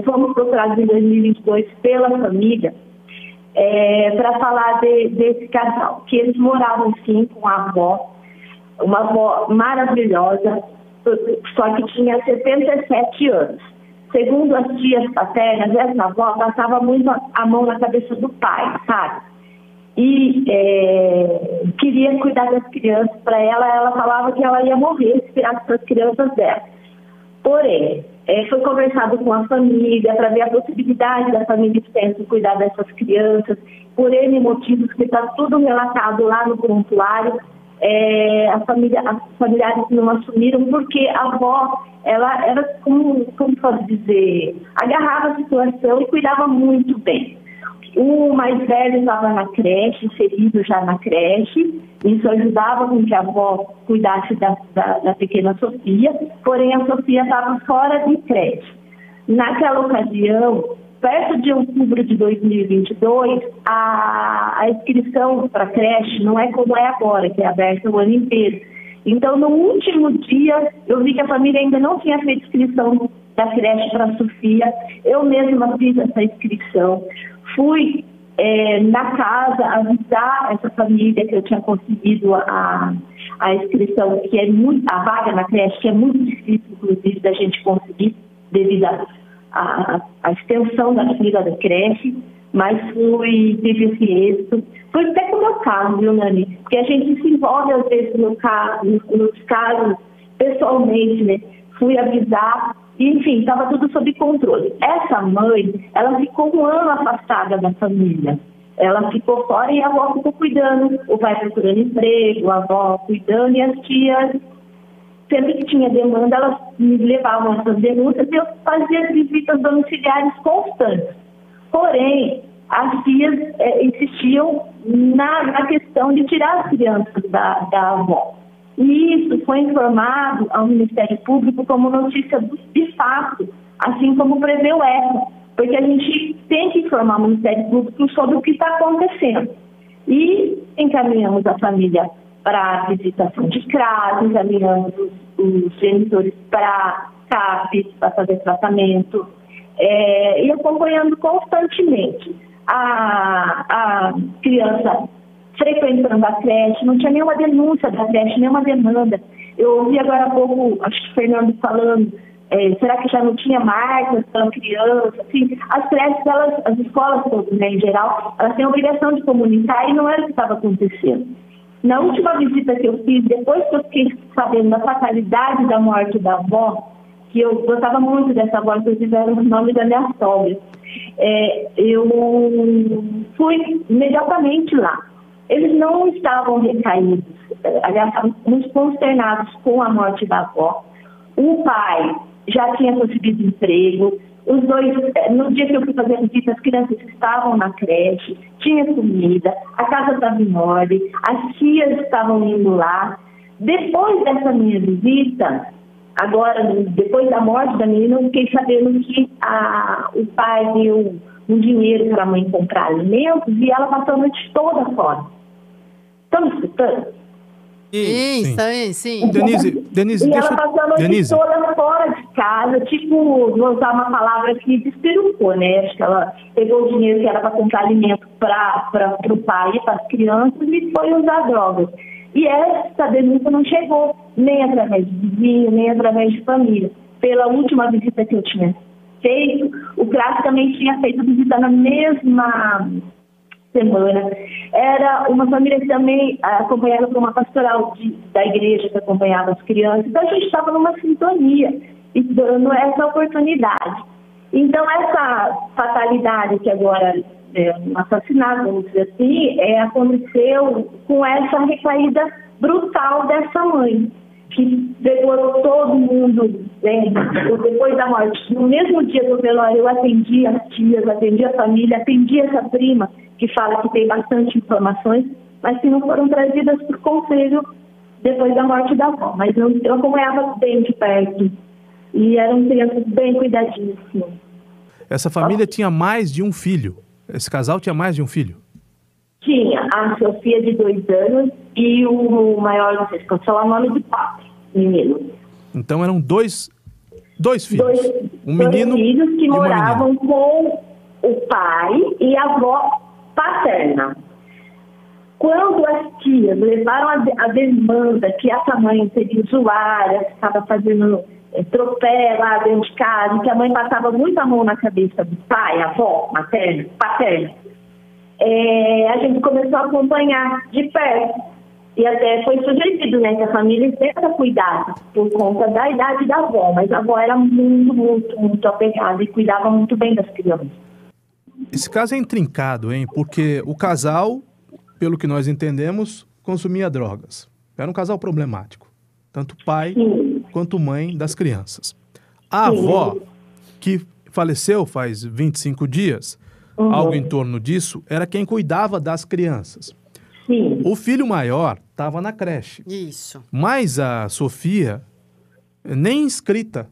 Fomos procurados em 2022 pela família para falar desse casal, que eles moravam sim com a avó, uma avó maravilhosa, só que tinha 77 anos. Segundo as tias paternas, essa avó passava muito a mão na cabeça do pai, sabe? E queria cuidar das crianças. Para ela falava que ela ia morrer se tirasse as crianças dela. Porém, foi conversado com a família para ver a possibilidade da família extensa cuidar dessas crianças, por N motivos que está tudo relatado lá no prontuário. As familiares não assumiram porque a avó, ela era, como pode dizer, agarrava a situação e cuidava muito bem. O mais velho estava na creche, inserido já na creche, isso ajudava com que a avó cuidasse da pequena Sofia, porém a Sofia estava fora de creche. Naquela ocasião, perto de outubro de 2022, a inscrição para a creche não é como é agora, que é aberta o ano inteiro. Então, no último dia, eu vi que a família ainda não tinha feito inscrição da creche para a Sofia. Eu mesma fiz essa inscrição. Fui na casa avisar essa família que eu tinha conseguido a inscrição, que é a vaga na creche, que é muito difícil, inclusive, da gente conseguir devido a extensão da fila da creche, mas teve esse êxito. Foi até com o meu caso, viu, Nani? Porque a gente se envolve, às vezes, nos casos, pessoalmente, né? Fui avisar, e, enfim, estava tudo sob controle. Essa mãe, ela ficou um ano afastada da família. Ela ficou fora e a avó ficou cuidando. O pai procurando emprego, a avó cuidando, e as tias, sempre que tinha demanda, elas me levavam essas denúncias e eu fazia visitas domiciliares constantes. Porém, as tias insistiam na questão de tirar as crianças da avó. E isso foi informado ao Ministério Público como notícia de fato, assim como prevê o ECA, porque a gente tem que informar o Ministério Público sobre o que está acontecendo. E encaminhamos a família para visitação de CRAS, encaminhamos os genitores para CAPES, para fazer tratamento, e acompanhando constantemente a criança frequentando a creche. Não tinha nenhuma denúncia da creche, nenhuma demanda. Eu ouvi agora há pouco, acho que o Fernando falando, será que já não tinha marcas para criança? Assim, as creches, as escolas todas, né, em geral, elas têm a obrigação de comunicar e não era o que estava acontecendo. Na última visita que eu fiz, depois que eu fiquei sabendo da fatalidade da morte da avó, que eu gostava muito dessa avó, inclusive era o nome da minha sogra, eu fui imediatamente lá. Eles não estavam recaídos, aliás, estavam muito consternados com a morte da avó. O pai já tinha conseguido emprego. Os dois, no dia que eu fui fazer a visita, as crianças estavam na creche, tinha comida, a casa estava em ordem, as tias estavam indo lá. Depois dessa minha visita, agora, depois da morte da menina, eu fiquei sabendo que o pai deu um dinheiro para a mãe comprar alimentos e ela passou a noite toda fora. Estão me escutando? Sim. Denise, e ela passou a noite toda fora de casa, tipo, vou usar uma palavra que despirocou, né? Acho que ela pegou o dinheiro que era para comprar alimento para o pai e para as crianças e foi usar drogas. E essa denúncia não chegou nem através de vizinho, nem através de família. Pela última visita que eu tinha feito, o CRAS também tinha feito visita na mesma semana. Era uma família que também acompanhada por uma pastoral da igreja que acompanhava as crianças. Então a gente estava numa sintonia e dando essa oportunidade. Então essa fatalidade que agora um assassinato, vamos dizer assim, aconteceu com essa recaída brutal dessa mãe, que pegou todo mundo, depois da morte. No mesmo dia do velório, eu atendi as tias, atendi a família, atendi essa prima, que fala que tem bastante informações, mas que não foram trazidas por conselho depois da morte da avó. Mas eu acompanhava bem de perto, e eram crianças bem cuidadinhas, sim. Essa família tinha mais de um filho? Esse casal tinha mais de um filho? Tinha a Sofia, de 2 anos, e o maior, não sei se pode falar o nome do pai, menino. Então eram dois Dois filhos. Um dois menino filhos que e uma moravam menina. com o pai e a avó paterna. Quando as tias levaram a demanda que essa mãe seria usuária, estava fazendo tropé lá dentro de casa, que a mãe passava muita mão na cabeça do pai, avó, paterna, a gente começou a acompanhar de perto. E até foi sugerido, né, que a família tenta cuidar por conta da idade da avó, mas a avó era muito apegada e cuidava muito bem das crianças. Esse caso é intrincado, hein? Porque o casal, pelo que nós entendemos, consumia drogas. Era um casal problemático. Tanto pai quanto mãe das crianças. A avó, que faleceu faz 25 dias, algo em torno disso, era quem cuidava das crianças. Sim. O filho maior estava na creche. Isso. Mas a Sofia, nem inscrita.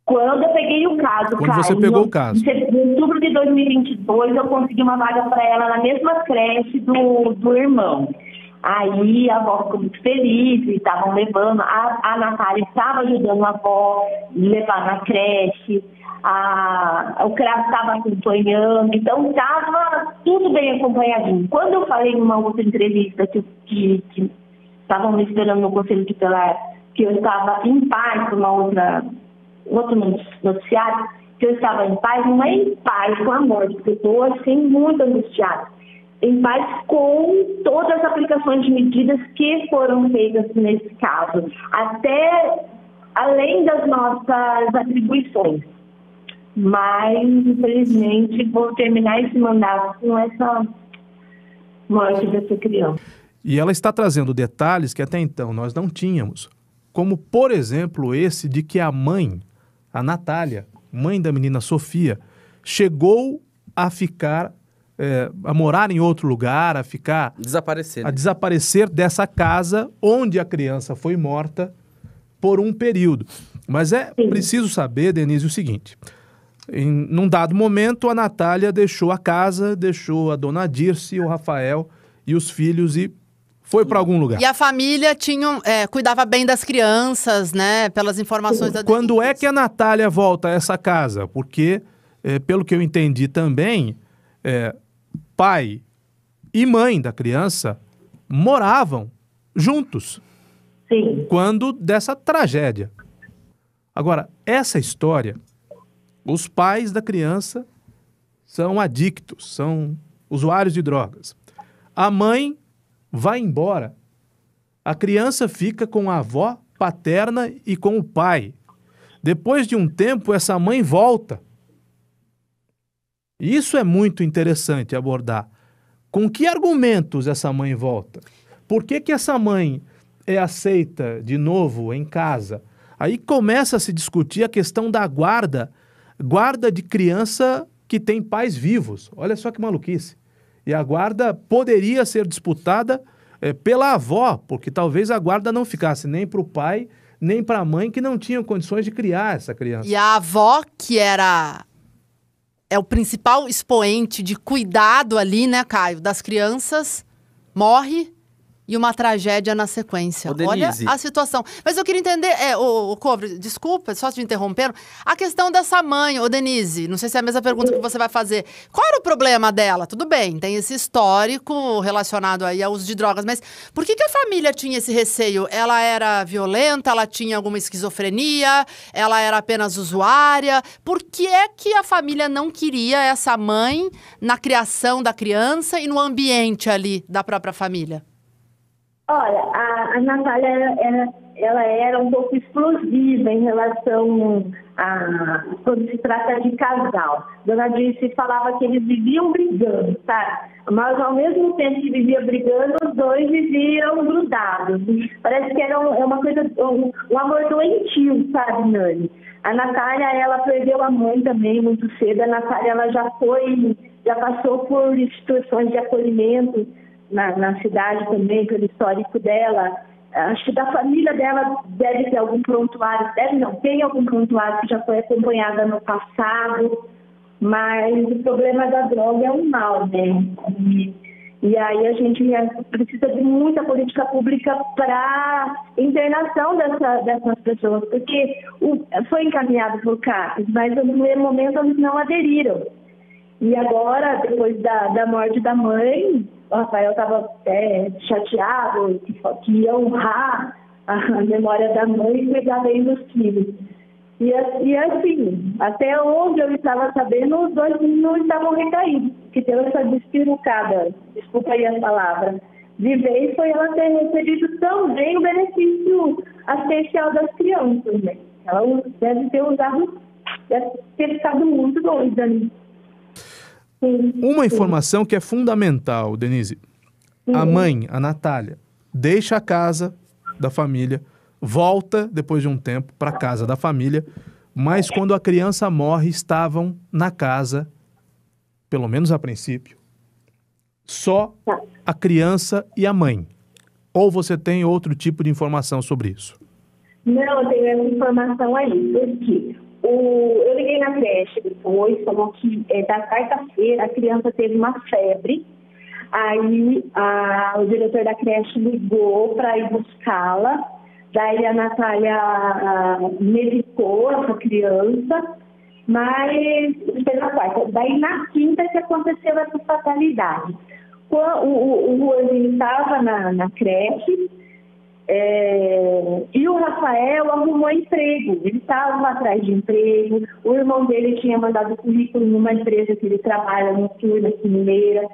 Quando eu peguei o caso, Quando você pegou o caso. Em outubro de 2022, eu consegui uma vaga para ela na mesma creche do irmão. Aí a avó ficou muito feliz e estavam levando. A Natália estava ajudando a avó a levar na creche. O CRAS estava acompanhando. Então estava tudo bem acompanhadinho. Quando eu falei em uma outra entrevista que estavam me esperando no Conselho Tutelar, que eu estava em paz com outro noticiário, que eu estava em paz, não é em paz com a morte, porque eu estou assim muito angustiada. Em paz com todas as aplicações de medidas que foram feitas nesse caso, até além das nossas atribuições. Mas, infelizmente, vou terminar esse mandato com essa morte dessa criança. E ela está trazendo detalhes que até então nós não tínhamos, como, por exemplo, esse de que a mãe, a Natália, mãe da menina Sofia, chegou a ficar, a morar em outro lugar, a desaparecer dessa casa onde a criança foi morta por um período. Mas é preciso saber, Denise, o seguinte: num dado momento, a Natália deixou a casa, deixou a dona Dirce, o Rafael e os filhos e foi para algum lugar. E a família cuidava bem das crianças, né? Pelas informações da Denise. Quando é que a Natália volta a essa casa? Porque, pelo que eu entendi também, pai e mãe da criança moravam juntos. Sim. Quando dessa tragédia. Agora, essa história, os pais da criança são adictos, são usuários de drogas. A mãe vai embora. A criança fica com a avó paterna e com o pai. Depois de um tempo, essa mãe volta. Isso é muito interessante abordar. Com que argumentos essa mãe volta? Por que essa mãe é aceita de novo em casa? Aí começa a se discutir a questão da guarda de criança que tem pais vivos. Olha só que maluquice. E a guarda poderia ser disputada pela avó, porque talvez a guarda não ficasse nem para o pai, nem para a mãe, que não tinham condições de criar essa criança. E a avó, que é o principal expoente de cuidado ali, né, Caio, das crianças, morre e uma tragédia na sequência. Olha a situação. Mas eu queria entender, Covre, desculpa, só te interrompendo, a questão dessa mãe, Denise, não sei se é a mesma pergunta que você vai fazer. Qual era o problema dela? Tudo bem, tem esse histórico relacionado aí ao uso de drogas, mas por que a família tinha esse receio? Ela era violenta, ela tinha alguma esquizofrenia, ela era apenas usuária? Por que é que a família não queria essa mãe na criação da criança e no ambiente ali da própria família? Olha, a Natália ela era um pouco explosiva em relação a quando se trata de casal. Dona Dirce falava que eles viviam brigando, tá? Mas ao mesmo tempo que vivia brigando, os dois viviam grudados. Parece que era uma coisa, um amor doentio, sabe, Nani? A Natália, ela perdeu a mãe também muito cedo. A Natália, ela já passou por instituições de acolhimento na cidade também, pelo histórico dela. Acho que da família dela deve ter algum prontuário, tem algum prontuário que já foi acompanhada no passado, mas o problema da droga é um mal, né? E aí a gente precisa de muita política pública para internação dessas pessoas, porque foi encaminhado por CAPES, mas no primeiro momento eles não aderiram. E agora, depois da morte da mãe, o Rafael estava até chateado, que ia honrar a memória da mãe e cuidar bem dos filhos. E assim, até onde eu estava sabendo, os dois não estavam recaídos, que deu essa despirucada, desculpa aí a palavra, de vez foi ela ter recebido também o benefício assistencial das crianças, né? Ela deve ter ficado muito doida, né? Uma informação que é fundamental, Denise. A mãe, a Natália, deixa a casa da família, volta depois de um tempo para a casa da família, mas quando a criança morre, estavam na casa, pelo menos a princípio, só a criança e a mãe. Ou você tem outro tipo de informação sobre isso? Não, eu tenho essa informação aí, porque eu liguei na creche depois, falou que da quarta-feira a criança teve uma febre, aí o diretor da creche ligou para ir buscá-la, daí a Natália medicou essa criança, mas pela quarta. Daí na quinta que aconteceu essa fatalidade. O Juanzinho estava na creche, e o Rafael arrumou emprego, ele estava atrás de emprego, o irmão dele tinha mandado currículo numa empresa que ele trabalha no sul, aqui em Mineira.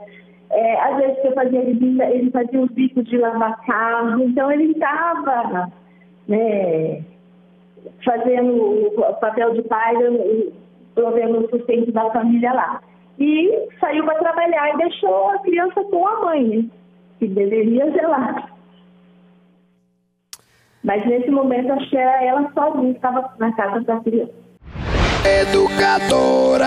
Às vezes que eu fazia, ele fazia os bicos de lavar carro, então ele estava, né, fazendo o papel de pai, provendo o sustento da família lá. E saiu para trabalhar e deixou a criança com a mãe, né, que deveria zelar. Mas nesse momento, acho que era ela sozinha que estava na casa da criança. Educadora.